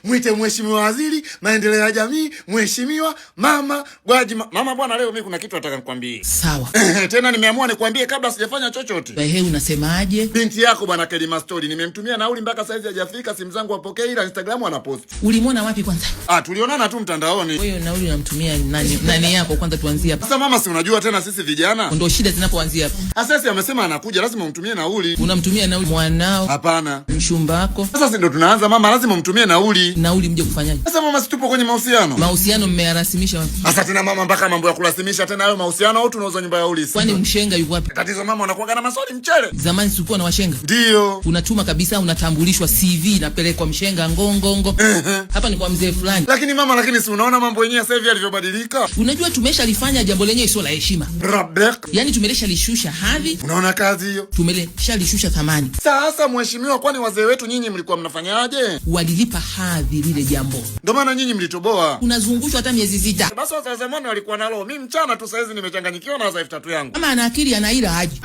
Mwite mheshimiwa waziri maendeleo ya jamii, mheshimiwa mama Gwajima. Mama bwana, leo mimi kuna kitu nataka nikwambie. Sawa. Tena nimeamua nikwambie kabla sijafanya chochote. Ehe, unasemaje? Binti yako bwana Kelima Story nimemtumia nauli mpaka saizi hajafika, simu zangu apokee, ila Instagram anapost. Ulimwona wapi kwanza? Tulionana tu mtandaoni. Wewe nauli unamtumia nani yako kwanza, tuanzie hapa. Sasa mama, si unajua tena sisi vijana ndio shida zinapoanzia hapa. Asasi amesema anakuja, lazima umtumie nauli. Unamtumia nauli mwanao? Hapana. Mchumba wako? Sasa si ndio tunaanza mama, lazima umtumie nauli. Nauli mje kufanyaje? Sasa mama, si tupo kwenye mahusiano. Mahusiano mmeyarasimisha wapi? Sasa tena mama, mpaka mambo ya kurasimisha tena hayo mahusiano, au tunauza nyumba ya ulisi? Kwani mshenga yuko wapi? Tatizo mama, unakuwa na maswali mchele. Zamani sikuwa na washenga. Ndio. Unatuma kabisa, unatambulishwa CV napelekwa mshenga ngongongo. Hapa ni kwa mzee fulani. Lakini mama, lakini si unaona mambo yenyewe sasa hivi yalivyobadilika? Unajua tumeshalifanya jambo lenyewe sio la heshima. Rabek. Yaani tumeleshalishusha hadhi. Unaona kazi hiyo? Tumeleshalishusha thamani. Sasa mheshimiwa, kwani wazee wetu nyinyi mlikuwa mnafanyaje? Walilipa hadhi lile jambo. Ndio maana nyinyi mlitoboa. Unazungushwa hata miezi 6. Basi wazee zamani walikuwa nalo. Mimi mchana tu saizi nimechanganyikiwa na wadhaifu tatu yangu. Kama ana akili ana ila haji.